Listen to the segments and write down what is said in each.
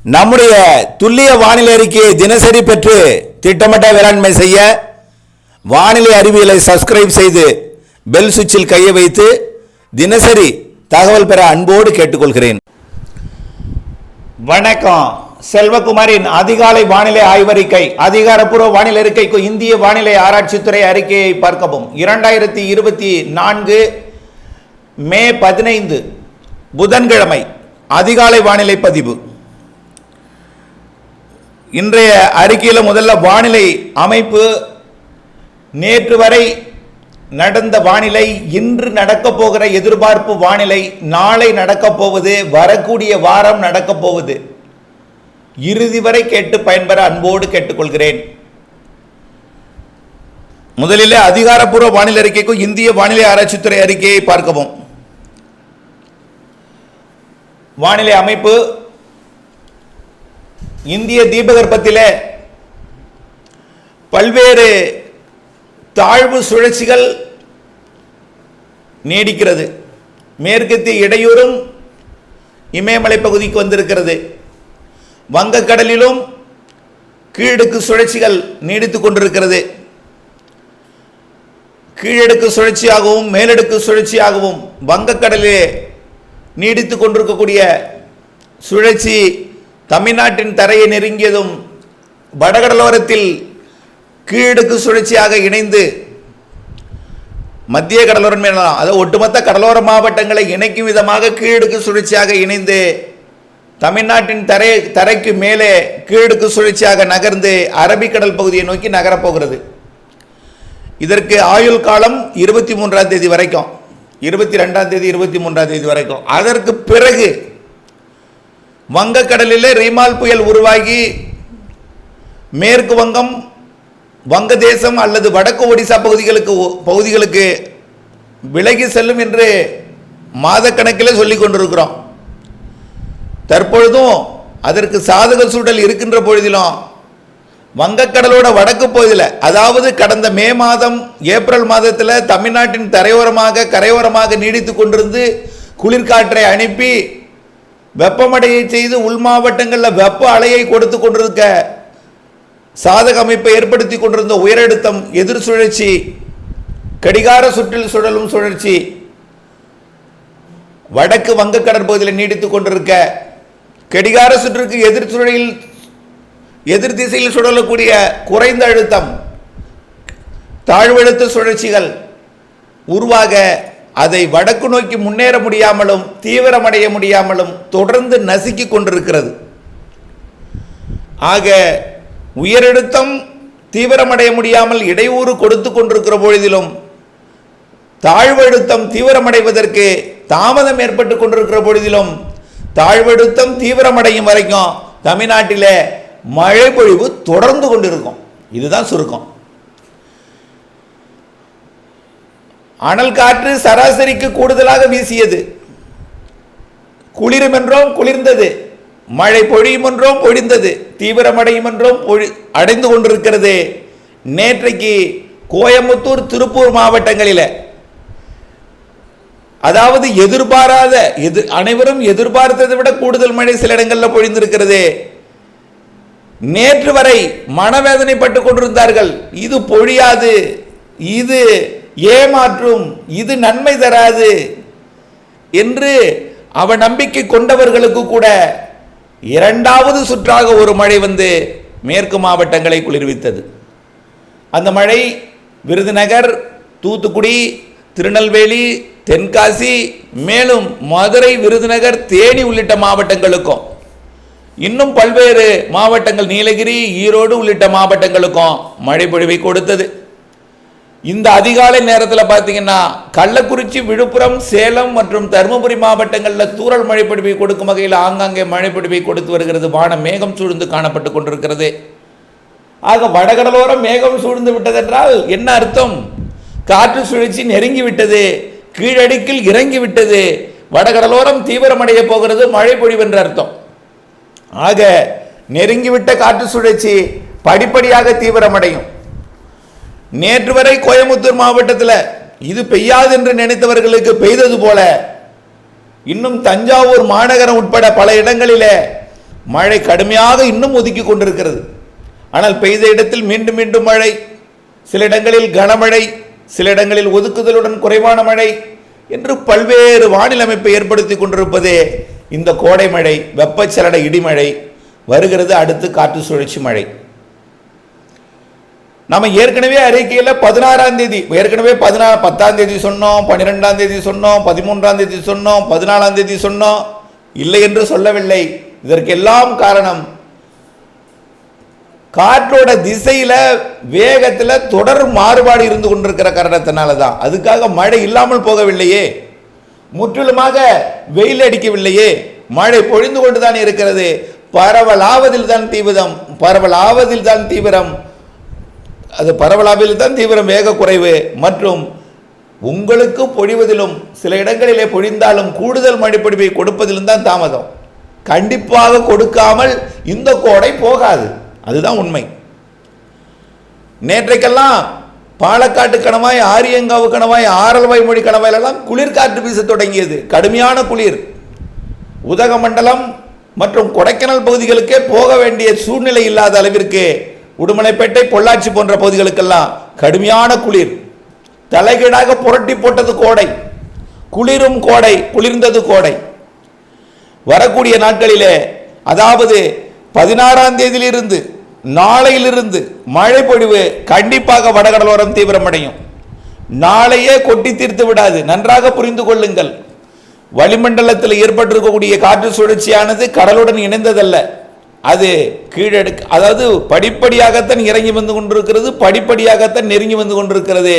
நம்முடைய துல்லிய வானிலை அறிக்கையை தினசரி பெற்று திட்டமிட்ட வேளாண்மை செய்ய வானிலை அறிவியலை சப்ஸ்கிரைப் செய்து பெல் சுவிட்சில் கையை வைத்து தினசரி தகவல் பெற அன்போடு கேட்டுக்கொள்கிறேன். வணக்கம். செல்வகுமாரின் அதிகாலை வானிலை ஆய்வறிக்கை. அதிகாரப்பூர்வ வானிலை அறிக்கைக்கு இந்திய வானிலை ஆராய்ச்சித்துறை அறிக்கையை பார்க்கவும். 2024 மே 15 புதன்கிழமை அதிகாலை வானிலை பதிவு. இன்றைய அறிக்கையில் முதல்ல வானிலை அமைப்பு, நேற்று வரை நடந்த வானிலை, இன்று நடக்கப் போகிற எதிர்பார்ப்பு வானிலை, நாளை நடக்கப் போவது, வரக்கூடிய வாரம் நடக்கப் போவது, இறுதி வரை கேட்டு பயன்பெற அன்போடு கேட்டுக்கொள்கிறேன். முதலில் அதிகாரப்பூர்வ வானிலை அறிக்கைக்கும் இந்திய வானிலை ஆராய்ச்சித்துறை அறிக்கையை பார்க்கவும். வானிலை அமைப்பு, இந்திய தீபகற்பத்திலே பல்வேறு தாழ்வு சுழற்சிகள் நீடிக்கிறது. மேற்கத்திய இடையூறும் இமயமலை பகுதிக்கு வந்திருக்கிறது. வங்கக்கடலிலும் கீழடுக்கு சுழற்சிகள் நீடித்துக் கொண்டிருக்கிறது. கீழடுக்கு சுழற்சியாகவும் மேலடுக்கு சுழற்சியாகவும் வங்கக்கடலிலே நீடித்துக் கொண்டிருக்கக்கூடிய சுழற்சி தமிழ்நாட்டின் தரையை நெருங்கியதும் வடகடலோரத்தில் கீழடுக்கு சுழற்சியாக இணைந்து மத்திய கடலோரம், அதாவது ஒட்டுமொத்த கடலோர மாவட்டங்களை இணைக்கும் விதமாக கீழடுக்கு சுழற்சியாக இணைந்து தமிழ்நாட்டின் தரைக்கு மேலே கீழடுக்கு சுழற்சியாக நகர்ந்து அரபிக்கடல் பகுதியை நோக்கி நகரப்போகிறது. இதற்கு ஆயுள் காலம் 23ஆம் தேதி வரைக்கும், 22ஆம் தேதி 23ஆம் தேதி வரைக்கும். அதற்கு பிறகு வங்கக்கடலில் ரீமால் புயல் உருவாகி மேற்கு வங்கம், வங்கதேசம் அல்லது வடக்கு ஒடிசா பகுதிகளுக்கு விலகி செல்லும் என்று மாதக்கணக்கில் சொல்லிக் கொண்டிருக்கிறோம். தற்பொழுதும் அதற்கு சாதக சூழல் இருக்கின்ற பொழுதிலும் வங்கக்கடலோட வடக்கு பகுதியில், அதாவது கடந்த மே மாதம் ஏப்ரல் மாதத்தில் தமிழ்நாட்டின் கரையோரமாக நீடித்து கொண்டிருந்து குளிர்காற்றை அனுப்பி வெப்பமடையை செய்து உள் மாவட்டங்களில் வெப்ப அலையை கொடுத்து கொண்டிருக்க சாதக அமைப்பை ஏற்படுத்தி கொண்டிருந்த உயரழுத்தம் எதிர் சுழற்சி, கடிகார சுற்றில் சுழலும் சுழற்சி வடக்கு வங்க கடற்பகுதியில் நீடித்துக் கொண்டிருக்க, கடிகார சுற்றுக்கு எதிர் திசையில் சுழலக்கூடிய குறைந்த அழுத்தம் தாழ்வழுத்த சுழற்சிகள் உருவாக அதை வடக்கு நோக்கி முன்னேற முடியாமலும் தீவிரமடைய முடியாமலும் தொடர்ந்து நசுக்கிக் கொண்டிருக்கிறது. ஆக உயரழுத்தம் தீவிரமடைய முடியாமல் இடையூறு கொடுத்து கொண்டிருக்கிற பொழுதிலும் தாழ்வழுத்தம் தீவிரமடைவதற்கு தாமதம் ஏற்பட்டு கொண்டிருக்கிற பொழுதிலும் தாழ்வழுத்தம் தீவிரமடையும் வரைக்கும் தமிழ்நாட்டில் மழை பொழிவு தொடர்ந்து கொண்டிருக்கும். இதுதான் சுருக்கம். அனல் காற்று சராசரிக்கு கூடுதலாக வீசியது. குளிரும் என்றும் குளிர்ந்தது, மழை பொழியும் என்றும் பொழிந்தது, தீவிரமடையும் என்றும் அடைந்து கொண்டிருக்கிறது. நேற்றைக்கு கோயம்புத்தூர், திருப்பூர் மாவட்டங்களில், அதாவது எதிர்பாராத, அனைவரும் எதிர்பார்த்ததை விட கூடுதல் மழை சில இடங்களில் பொழிந்திருக்கிறது. நேற்று வரை மனவேதனைப்பட்டுக் கொண்டிருந்தார்கள். இது பொழியாது, இது ஏமாற்றும், இது நன்மை தராது என்று அவ நம்பிக்கை கொண்டவர்களுக்கு கூட இரண்டாவது சுற்றாக ஒரு மழை வந்து மேற்கு மாவட்டங்களை குளிர்வித்தது. அந்த மழை விருதுநகர், தூத்துக்குடி, திருநெல்வேலி, தென்காசி, மேலும் மதுரை, விருதுநகர், தேனி உள்ளிட்ட மாவட்டங்களுக்கும், இன்னும் பல்வேறு மாவட்டங்கள், நீலகிரி, ஈரோடு உள்ளிட்ட மாவட்டங்களுக்கும் மழை பொழிவை கொடுத்தது. இந்த அதிகாலை நேரத்தில் பார்த்தீங்கன்னா கள்ளக்குறிச்சி, விழுப்புரம், சேலம் மற்றும் தருமபுரி மாவட்டங்களில் தூறல் மழை பொழிவை கொடுக்கும் வகையில் ஆங்காங்கே மழை பொழிவை கொடுத்து வருகிறது. வானம் மேகம் சூழ்ந்து காணப்பட்டு கொண்டிருக்கிறது. ஆக வடகடலோரம் மேகம் சூழ்ந்து விட்டதென்றால் என்ன அர்த்தம்? காற்று சுழற்சி நெருங்கி விட்டது, கீழடுக்கில் இறங்கி விட்டது, வடகடலோரம் தீவிரமடைய போகிறது, மழை பொழிவு என்ற அர்த்தம். ஆக நெருங்கிவிட்ட காற்று சுழற்சி படிப்படியாக தீவிரமடையும். நேற்று வரை கோயம்புத்தூர் மாவட்டத்தில் இது பெய்யாது என்று நினைத்தவர்களுக்கு பெய்தது போல இன்னும் தஞ்சாவூர் மாநகரம் உட்பட பல இடங்களிலே மழை கடுமையாக இன்னும் ஒதுக்கி கொண்டிருக்கிறது. ஆனால் பெய்த இடத்தில் மீண்டும் மீண்டும் மழை, சில இடங்களில் கனமழை, சில இடங்களில் ஒதுக்குதலுடன் குறைவான மழை என்று பல்வேறு வானிலை அமைப்பை ஏற்படுத்தி கொண்டிருப்பதே இந்த கோடை மழை, வெப்பச்சலன இடிமழை வருகிறது. அடுத்து காற்று சுழற்சி மழை. நம்ம ஏற்கனவே அறிக்கையில் 16ஆம் தேதி, ஏற்கனவே 10ஆம் தேதி சொன்னோம், 12ஆம் தேதி சொன்னோம், 13ஆம் தேதி சொன்னோம், 14ஆம் தேதி சொன்னோம், இல்லை என்று சொல்லவில்லை. இதற்கெல்லாம் காரணம் காற்றோட திசையில வேகத்தில் தொடர் மாறுபாடு இருந்து கொண்டிருக்கிற காரணத்தினால தான். அதுக்காக மழை இல்லாமல் போகவில்லையே, முற்றிலுமாக வெயில் அடிக்கவில்லையே, மழை பொழிந்து கொண்டுதான் இருக்கிறது. பரவலாவதில் தான் தீவிரம், பரவலாவதில் தான் தீவிரம், அது பரவலாவில் தான் தீவிரம், வேக குறைவு மற்றும் உங்களுக்கு பொழிவதிலும் சில இடங்களிலே பொழிந்தாலும் கூடுதல் மழைப்பொழிவை கொடுப்பதிலும் தான் தாமதம். கண்டிப்பாக கொடுக்காமல் இந்த கோடை போகாது, அதுதான் உண்மை. நேற்றைக்கெல்லாம் பாலக்காட்டு கணவாய், ஆரியங்காவு கணவாய், ஆரல்வாய் மொழி கணவாயிலெல்லாம் குளிர்காற்று வீச தொடங்கியது, கடுமையான குளிர். உதகமண்டலம் மற்றும் கொடைக்கானல் பகுதிகளுக்கே போக வேண்டிய சூழ்நிலை இல்லாத அளவிற்கு உடுமலைப்பேட்டை, பொள்ளாச்சி போன்ற பகுதிகளுக்கெல்லாம் கடுமையான குளிர். தலைகீழாக புரட்டி போட்டது கோடை, குளிரும் கோடை, குளிர்ந்தது கோடை. வரக்கூடிய நாட்களிலே, அதாவது 16ஆம் தேதியிலிருந்து நாளையிலிருந்து மழை பொழிவு கண்டிப்பாக வடகடலோரம் தீவிரமடையும். நாளையே கொட்டி தீர்த்து விடாது, நன்றாக புரிந்து கொள்ளுங்கள். வளிமண்டலத்தில் ஏற்பட்டிருக்கக்கூடிய காற்று சுழற்சியானது கடலுடன் இணைந்ததல்ல, அது கீழடுக்கு, அதாவது படிப்படியாகத்தான் இறங்கி வந்து கொண்டிருக்கிறது, படிப்படியாகத்தான் நெருங்கி வந்து கொண்டிருக்கிறது.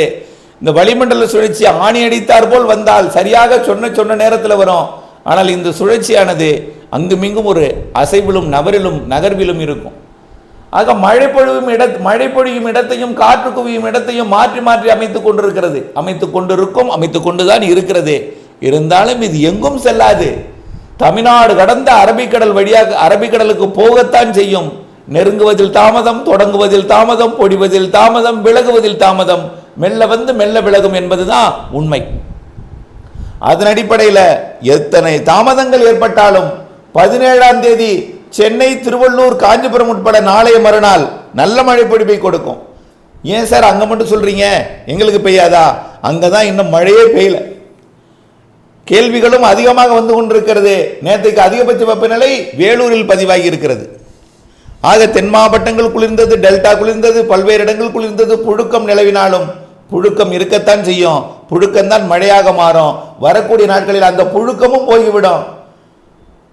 இந்த வளிமண்டல சுழற்சி ஆணி அடித்தார் போல் வந்தால் சரியாக சொன்ன நேரத்தில் வரும். ஆனால் இந்த சுழற்சியானது அங்குமிங்கும் ஒரு அசைவிலும் நகர்விலும் இருக்கும். ஆக மழை பொழியும் இடத்தையும் காற்று குவியும் இடத்தையும் மாற்றி மாற்றி அமைத்துக் கொண்டிருக்கிறது, அமைத்துக் கொண்டுதான் இருக்கிறது. இருந்தாலும் இது எங்கும் செல்லாது. தமிழ்நாடு கடந்த அரபிக்கடல் வழியாக அரபிக்கடலுக்கு போகத்தான் செய்யும். நெருங்குவதில் தாமதம், தொடங்குவதில் தாமதம், பொடிவதில் தாமதம், விலகுவதில் தாமதம், மெல்ல வந்து மெல்ல விலகும் என்பதுதான் உண்மை. அதன் அடிப்படையில் எத்தனை தாமதங்கள் ஏற்பட்டாலும் 17ஆம் தேதி சென்னை, திருவள்ளூர், காஞ்சிபுரம் உட்பட நாளைய மறுநாள் நல்ல மழை பொழிவை கொடுக்கும். ஏன் சார் அங்க மட்டும் சொல்றீங்க, எங்களுக்கு பெய்யாதா? அங்கதான் இன்னும் மழையே பெய்யல. கேள்விகளும் அதிகமாக வந்து கொண்டிருக்கிறது. நேற்றுக்கு அதிகபட்ச வெப்பநிலை வேலூரில் பதிவாகி இருக்கிறது. ஆக தென் மாவட்டங்கள் குளிர்ந்தது, டெல்டா குளிர்ந்தது, பல்வேறு இடங்கள் குளிர்ந்தது. புழுக்கம் நிலவினாலும் புழுக்கம் இருக்கத்தான் செய்யும், புழுக்கம்தான் மழையாக மாறும். வரக்கூடிய நாட்களில் அந்த புழுக்கமும் போய்விடும்.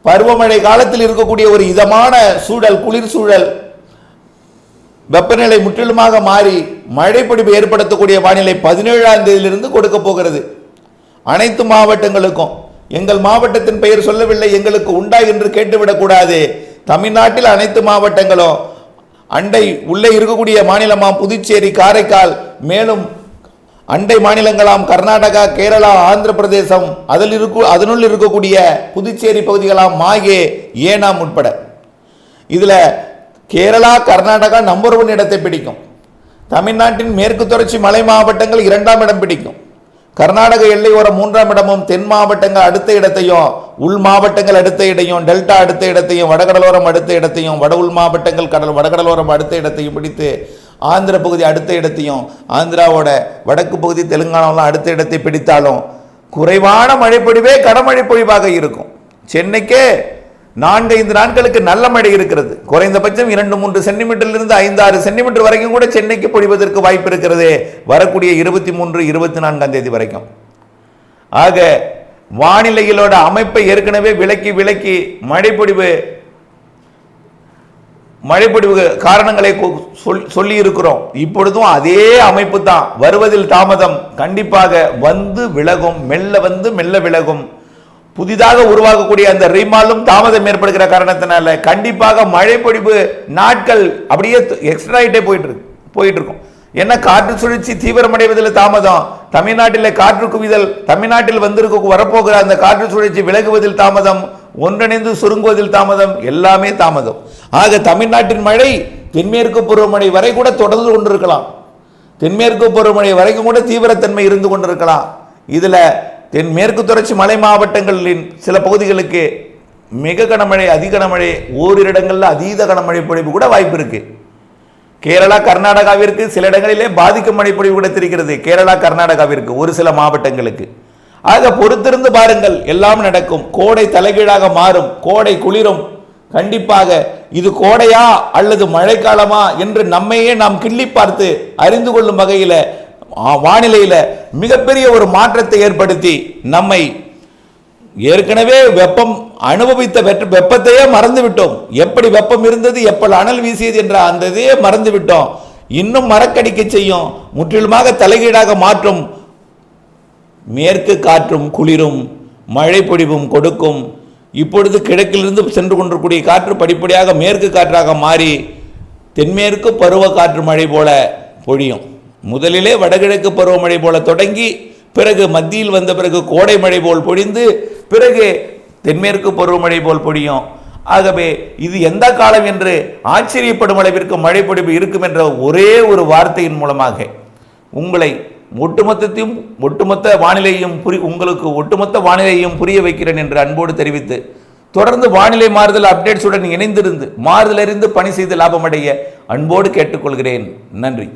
பருவமழை காலத்தில் இருக்கக்கூடிய ஒரு இதமான சூழல், குளிர் சூழல், வெப்பநிலை முற்றிலுமாக மாறி மழை பொழிவு ஏற்படுத்தக்கூடிய வானிலை 17ஆம் தேதியிலிருந்து கொடுக்க போகிறது அனைத்து மாவட்டங்களுக்கும். எங்கள் மாவட்டத்தின் பெயர் சொல்லவில்லை, எங்களுக்கு உண்டா என்று கேட்டுவிடக்கூடாது. தமிழ்நாட்டில் அனைத்து மாவட்டங்களும், அண்டை உள்ளே இருக்கக்கூடிய மாநிலமாம் புதுச்சேரி, காரைக்கால், மேலும் அண்டை மாநிலங்களாம் கர்நாடகா, கேரளா, ஆந்திர பிரதேசம், அதனுள் இருக்கக்கூடிய புதுச்சேரி பகுதிகளாம் மாகே, ஏனாம் உட்பட. இதில் கேரளா, கர்நாடகா நம்பர் 1 இடத்தை பிடிக்கும். தமிழ்நாட்டின் மேற்கு தொடர்ச்சி மலை மாவட்டங்கள் 2ஆம் இடம் பிடிக்கும். கர்நாடக எல்லையோரம் 3ஆம் இடமும், தென் மாவட்டங்கள் அடுத்த இடத்தையும், உள் மாவட்டங்கள் அடுத்த இடையும், டெல்டா அடுத்த இடத்தையும், வடகடலோரம் அடுத்த இடத்தையும், வட உள் மாவட்டங்கள் வடகடலோரம் அடுத்த இடத்தையும் பிடித்து ஆந்திர பகுதி அடுத்த இடத்தையும், ஆந்திராவோட வடக்கு பகுதி தெலுங்கானாவெல்லாம் அடுத்த இடத்தை பிடித்தாலும் குறைவான மழைப்பொழிவே கனமழை பொழிவாக இருக்கும். சென்னைக்கே 4-5 நாட்களுக்கு நல்ல மழை இருக்கிறது. குறைந்தபட்சம் 2-3 சென்டிமீட்டரிலிருந்து 5-6 சென்டிமீட்டர் வரைக்கும் கூட சென்னைக்கு பொழிவதற்கு வாய்ப்பு இருக்கிறது, வரக்கூடிய 23-24ஆம் தேதி வரைக்கும். ஆக வானிலைகளோட அமைப்பை ஏற்கனவே விளக்கி மழைப்பொழிவு காரணங்களை சொல்லி இருக்கிறோம். இப்பொழுதும் அதே அமைப்பு தான், வருவதில் தாமதம், கண்டிப்பாக வந்து விலகும், மெல்ல வந்து மெல்ல விலகும். புதிதாக உருவாக்கக்கூடிய அந்த ரீமாலும் தாமதம் ஏற்படுகிற காரணத்தினால கண்டிப்பாக மழைப்பொழிவு நாட்கள் அப்படியே எக்ஸ்ட்ரா ஆகிட்டே போயிட்டு இருக்கும். என்ன காற்று சுழற்சி தீவிரமடைவதில் தாமதம், தமிழ்நாட்டில் காற்று குவிதல், தமிழ்நாட்டில் வரப்போகிற அந்த காற்று சுழற்சி விலகுவதில் தாமதம், ஒன்றிணைந்து சுருங்குவதில் தாமதம், எல்லாமே தாமதம். ஆக தமிழ்நாட்டின் மழை தென்மேற்கு பருவமழை வரை கூட தொடர்ந்து கொண்டிருக்கலாம், தென்மேற்கு பருவமழை வரைக்கும் கூட தீவிரத்தன்மை இருந்து கொண்டிருக்கலாம். இதில் தென்மேற்கு தொடர்ச்சி மலை மாவட்டங்களின் சில பகுதிகளுக்கு மிக கனமழை, அதி கனமழை, ஓரிரு இடங்களில் அதீத கனமழை பொழிவு கூட வாய்ப்பு இருக்கு. கேரளா கர்நாடகாவிற்கு சில இடங்களிலே பாதிக்கும் மழை பொழிவு கிடைத்திருக்கிறது. கேரளா கர்நாடகாவிற்கு ஒரு சில மாவட்டங்களுக்கு. ஆக பொறுத்திருந்து பாருங்கள், எல்லாம் நடக்கும். கோடை தலைகீழாக மாறும், கோடை குளிரும். கண்டிப்பாக இது கோடையா அல்லது மழைக்காலமா என்று நம்மையே நாம் கிள்ளி பார்த்து அறிந்து கொள்ளும் வகையில் வானிலையில் மிகப்பெரிய ஒரு மாற்றத்தை ஏற்படுத்தி நம்மை ஏற்கனவே வெப்பம் அனுபவித்த வெப்பத்தையே மறந்து விட்டோம். எப்படி வெப்பம் இருந்தது, எப்படி அனல் வீசியது என்ற அந்த இதையே மறந்து விட்டோம். இன்னும் மறக்கடிக்க செய்யும், முற்றிலுமாக தலைகீழாக மாற்றும். மேற்கு காற்றும் குளிரும், மழை பொழிவும் கொடுக்கும். இப்பொழுது கிழக்கிலிருந்து சென்று கொண்டிருக்கூடிய காற்று படிப்படியாக மேற்கு காற்றாக மாறி தென்மேற்கு பருவ காற்று மழை போல பொழியும். முதலிலே வடகிழக்கு பருவமழை போல தொடங்கி பிறகு மத்தியில் வந்த பிறகு கோடை மழை போல் பொழிந்து பிறகு தென்மேற்கு பருவமழை போல் பொழியும். ஆகவே இது எந்த காலம் என்று ஆச்சரியப்படும் அளவிற்கு மழை பொழிவு இருக்கும் என்ற ஒரே ஒரு வார்த்தையின் மூலமாக உங்களை ஒட்டுமொத்த வானிலையும் உங்களுக்கு ஒட்டுமொத்த வானிலையும் புரிய வைக்கிறேன் என்று அன்போடு தெரிவித்து, தொடர்ந்து வானிலை மாறுதல் அப்டேட்ஸுடன் இணைந்திருந்து மாறுதல் அறிந்து பணி செய்து லாபமடைய அன்போடு கேட்டுக்கொள்கிறேன். நன்றி.